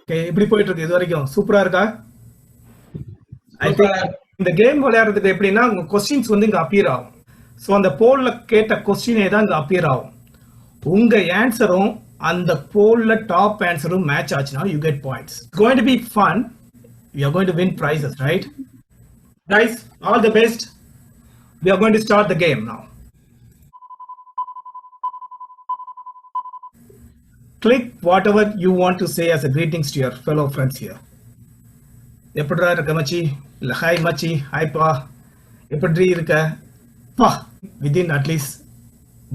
Okay, எப்படி போயிட்டு இருக்கு இது வரைக்கும்? சூப்பரா இருக்கா? I think இந்த கேம் விளையாடுறதுக்கு எப்படின்னா உங்க கொஸ்டின்ஸ் வந்து இங்க அப்பியர் ஆகும். ஸோ அந்த போல்ல கேட்ட கொஸ்டினே தான் இங்க அப்பியர் ஆகும். உங்க ஆன்சரும் அந்த போல்ல டாப் ஆன்சரும் மேட்ச் ஆச்சுன்னா you get points. It's going to be fun. You are going to win prizes, right? Guys, all the best. We are going to start the game now. Click whatever you want to say as a greetings to your fellow friends here. எப்படிடா இருக்க மச்சி, இல்ல hi மச்சி, ஹாய்ப்பா, எப்படி இருக்க பா, within at least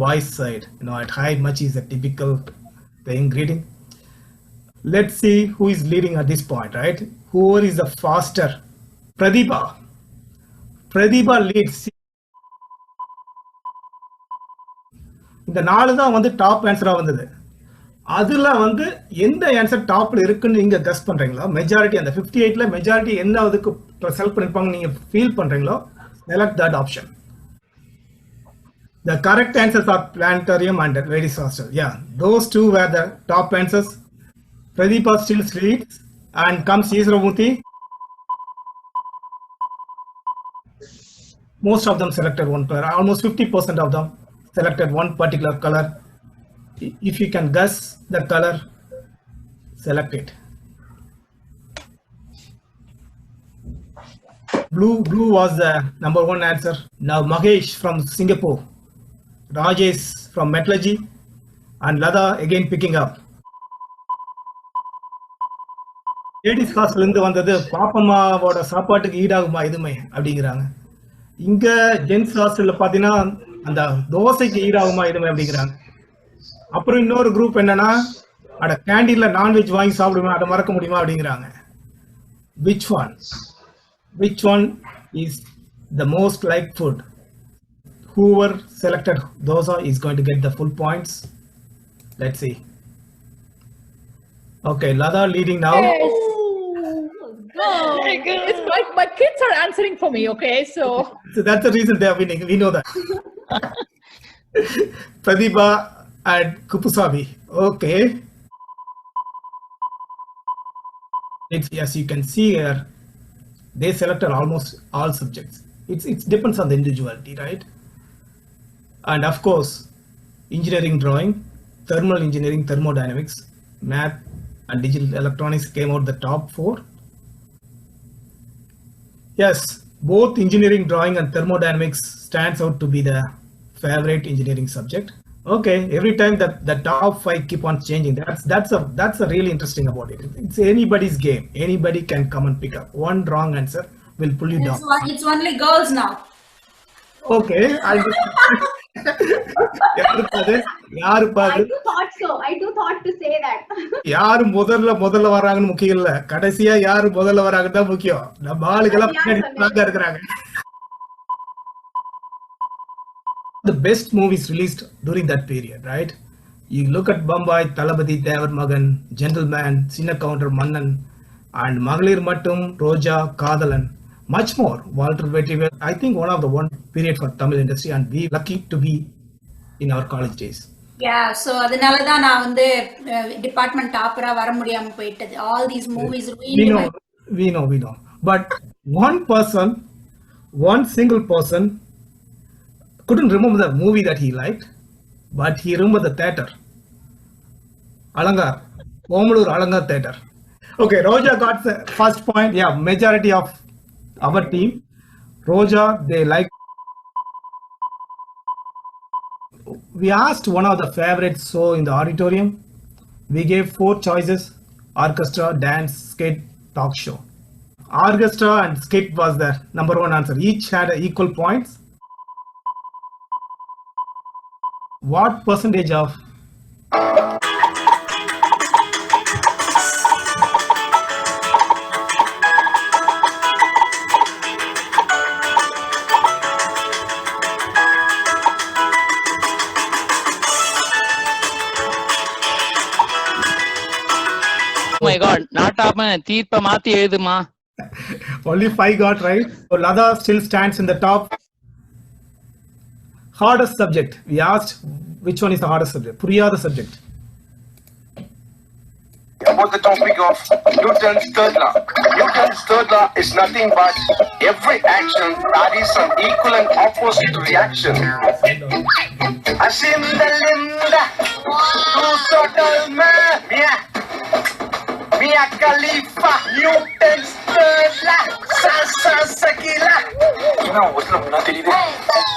boys side, at hi machi is a typical thing greeting. Let's see who is leading at this point, right? Whoever is the faster. Pradeepa leads. இந்த நாலு தான் வந்து டாப் ஆன்சரா வந்தது. அதுல வந்து எந்த ஆன்சர் டாப்ல இருக்குன்னு நீங்க கெஸ் பண்றீங்களோ, மெஜாரிட்டி அந்த 58ல மெஜாரிட்டி என்ன அதுக்கு செலக்ட் பண்ணிருப்பாங்க நீங்க ஃபீல் பண்றீங்களோ, select that option. The correct answers are planetarium and ladies hostel. Yeah, those two were the top answers. Pradeepa still leads and comes Isramurthy. Most of them selected one color. Almost 50% of them selected one particular color. If you can guess the color, select it. Blue was the number one answer. Now Mahesh from Singapore, Rajesh from Metallurgy, and Lada again picking up. Ladies hostel இருந்து வந்தது பாப்பம்மாவோட சாப்பாட்டுக்கு ஈடாகுமா இதுமே அப்படிங்கிறாங்க. இங்க gents ஹாஸ்டல்ல பாத்தீங்கன்னா அந்த தோசைக்கு ஈடாகுமா இதுமே அப்படிங்கிறாங்க. அப்புறம் இன்னொரு குரூப் என்னன்னா அட கேண்டீன்ல நான்வெஜ் வாங்கி சாப்பிடுவேன் அதை மறக்க முடியுமா அப்படிங்கிறாங்க. Which one is the most liked food? Whoever selected dosa is going to get the full points. Let's see. Okay, Lada leading now. Yes. It's my kids are answering for me, okay? So that's the reason they are winning. We know that. Pradeepa and Kupusami. Okay. As you can see here, they selected almost all subjects. It depends on the individuality, right? And of course, engineering drawing, thermal engineering, thermodynamics, math, and digital electronics came out the top 4. Yes, both engineering drawing and thermodynamics stands out to be the favorite engineering subject. Okay, every time that the top 5 keep on changing. That's a really interesting about it. It's anybody's game. Anybody can come and pick up. One wrong answer will pull you down. It's only girls now. Okay, I do thought to say that. யாரு முதல்ல வராங்கன்னு முக்கியம் இல்ல, கடைசியா யாரு முதல்ல வராங்கன்னு தான் முக்கியம். நம்ம ஆளுக்கெல்லாம் பின்னாடி இருக்கிறாங்க. The best movies released during that period, right? You look at Bombay, Thalapathy, Devar Magan, Gentleman, Sinna Counter, Mannan, and Magalir Mattum, Roja, Kadalan, much more. Walter Vetrivel, I think one of the one period for Tamil industry, and we lucky to be in our college days. Yeah, so அதனால தான் நான் வந்து department டாப்பரா வர முடியாம போயிட்டது. All these movies we know. But one single person couldn't remember the movie that he liked, but he remembered the theater. Alangar, Omalur Alangar Theater. Okay, Roja got the first point. Yeah, majority of our team, Roja, they like. We asked one of the favorite show in the auditorium. We gave 4 choices: orchestra, dance, skit, talk show. Orchestra and skit was the number one answer. Each had equal points. What percentage of Oh my god, நாட்டாம தீர்ப்ப மாத்தி எழுதுமா. Only 5 got right. So Lada still stands in the top. Hardest subject. We asked which one is the hardest subject. Puriyada subject. about the topic of Newton's third law. Newton's third law is nothing but every action that is an equal and opposite reaction. Asimda Linda, Mia Khalifa, Newton's third law, Sakila.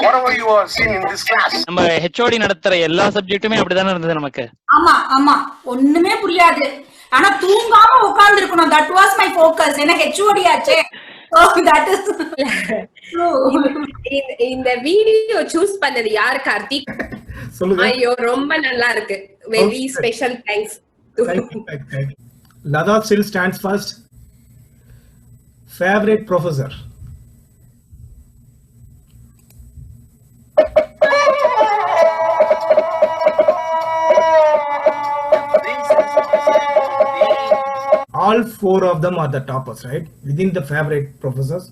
Whatever you are seeing in this class. நம்ம HOD நடத்துற எல்லா சப்ஜெக்ட்டுமே அப்படிதானே இருந்தது நமக்கு. ஆமா ஆமா ஒண்ணுமே புரியாது. ஆனா தூங்காம உட்கார்ந்து இருக்கணும். That was my focus. என்ன ஹெச்ஓடி ஆச்சே. Oh, that is இந்த வீடியோ சூஸ் பண்ணது யார் கார்த்திக்? சொல்லுங்க. ஐயோ ரொம்ப நல்லா இருக்கு. Very special thanks. Lada still stands first. Favorite professor. All four of them are the toppers, right? Within the favorite professors.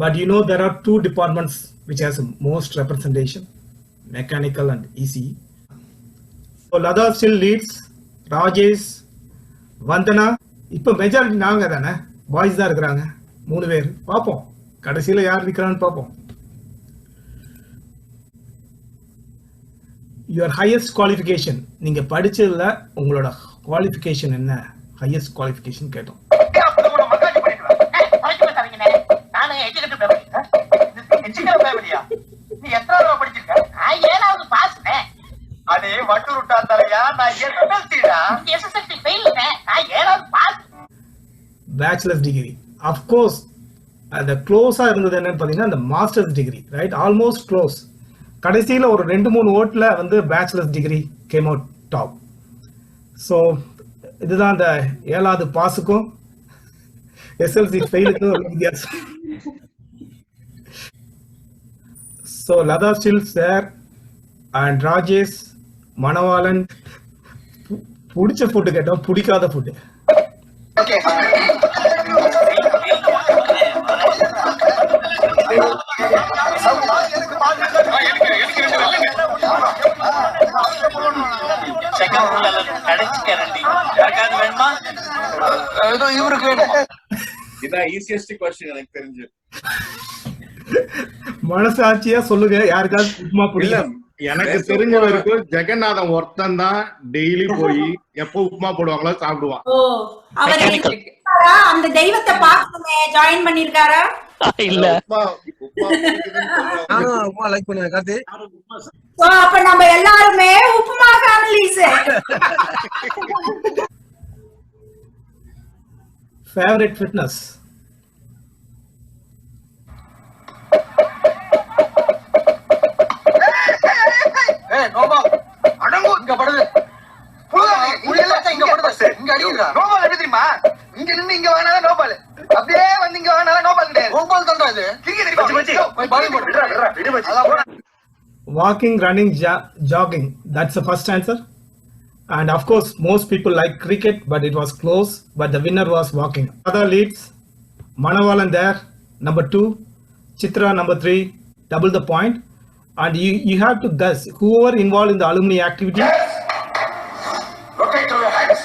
But you know there are two departments which has most representation, mechanical and ECE. So Lada still leads. Rajesh, Vandana, இப்போ majority நாங்க தானே, boys தான் இருக்கிறாங்க 3 பேர். பார்ப்போம் கடைசியில் யார் இருக்கிறான்னு பார்ப்போம். யுவர் ஹையஸ்ட் குவாலிஃபிகேஷன், நீங்க படிச்சதுல உங்களோட குவாலிஃபிகேஷன் என்ன? ஹையஸ்ட் குவாலிஃபிகேஷன் கேட்டோம். பேச்சுலர்ஸ் டிகிரி அஃப்கோர்ஸ் அந்த க்ளோஸா இருந்தது என்னன்னு பாத்தீங்கன்னா அந்த masters degree, right? Almost close. கடைசியில ஒரு 2-3 ஓட்ல வந்து bachelors degree came out top. So இதுதான் அந்த 7வது பாஸுக்கும் எஸ்எல்சி ஃபெயிலுக்கும் வித்தியாசம். So Latha still sir and Rajesh, Manavalan. பிடிச்ச ஃபுட்டு கேட்டோம், பிடிக்காத ஃபுட்டு. மனசாட்சியா சொல்லுங்க, யாருக்காவது உப்புமா பிடிக்கும்? எனக்கு தெரிஞ்ச வரைக்கும் ஜெகநாதன் ஒருத்தன் தான் டெய்லி போய் எப்போ உப்புமா போடுவாங்களோ சாப்பிடுவான். அந்த தெய்வத்தை பார்க்கணுமே ஜாயின் பண்ணிருக்காரா? இல்ல உப்புமா லைக் பண்ணுவேன் கார்த்தி. அப்ப நம்ம எல்லாருமே upma families. Favourite fitness. Walking, running, jogging. That's the first answer. And of course, most people like cricket, but it was close. But the winner was walking. Other leads, Manavalan there, number 2, Chitra number 3, double the point. And you have to guess whoever involved in the alumni activity. Rotate your hands.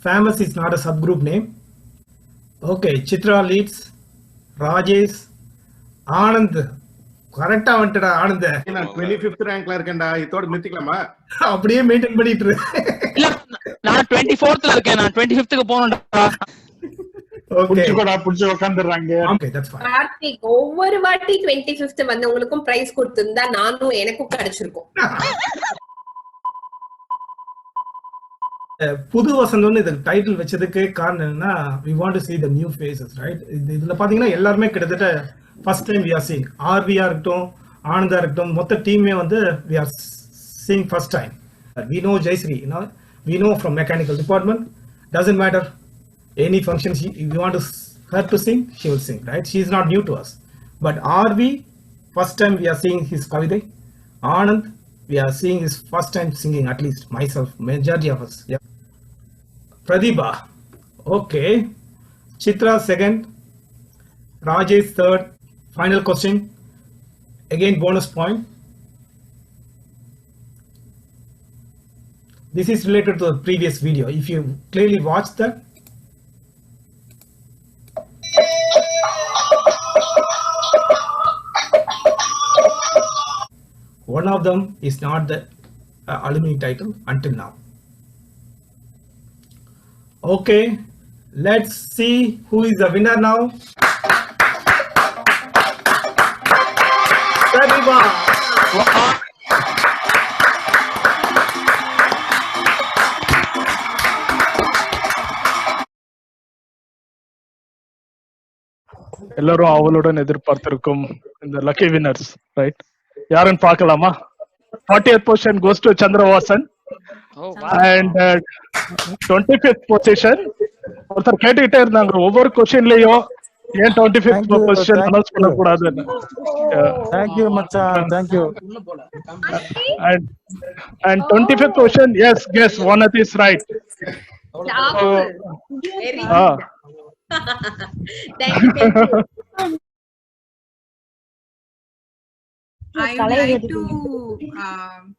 Famous is not a subgroup name. Okay, Chitra leads, Rajesh, Anand. கரெக்டா வந்துட்டா ஆனந்த். நான் 25th ரேங்க்ல இருக்கேன்டா. இதோட நிறுத்திக்கலாமா? அப்படியே maintain பண்ணிட்டு இரு. இல்ல நான் 24th ல இருக்கேன். நான் 25th போறேன்டா. ஓகே புடிச்சு உட்கார்ந்துறாங்க. Okay that's fine. கார்த்திக் ஒவ்வொரு வாட்டி 25th வந்தவங்களுக்கும் பிரைஸ் கொடுத்திருந்தா நானும் எனக்கும் கிடைச்சிருக்கும். புது வசந்தம்னு இதுக்கு டைட்டில் வச்சதுக்கு காரணம் என்னன்னா we want to see the new faces, right? இதுல பாத்தீங்கன்னா எல்லாருமே கிட்டத்தட்ட first time we are seeing. ஆர்வியா இருக்கட்டும், ஆனந்தா இருக்கட்டும், மொத்த டீமே வந்து we are seeing first time. We know Jaysri, you know, we know from mechanical department. Doesn't matter any function if you want her to sing, she will sing, right? She is not new to us. But RV, first time we are seeing his Kavitai. Anand, we are seeing his first time singing, at least myself, majority of us. Yeah. Pradibha, okay. Chitra second, Rajesh third. Final question, again bonus point. This is related to the previous video. If you clearly watched that, one of them is not the alumni title until now. Okay, let's see who is the winner now. Pradibha. எல்லாரும் அவளுடன் எதிர்பார்த்திருக்கும் இந்த lucky winners right யாருன்னு பார்க்கலாமா 40th position goes to Chandravasan and 25th position ஒருத்தர் கேட்டுக்கிட்டே இருந்தாங்க ஒவ்வொரு கொஸ்டின்லயும் ஏன் 25th position அனௌன்ஸ் பண்ண கூடாதுன்னு Thank you மச்சான் thank you and 25th position yes guess Vanati is right Very good. Thank you. I would like to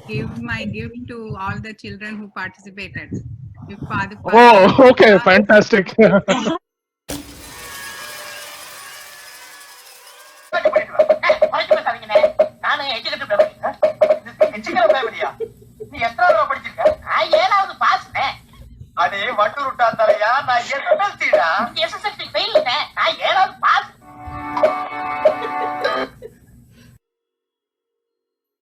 give my gift to all the children who participated. Oh, okay, fantastic. அடே வட்டு விட்டா தலையா நான் SSLC fail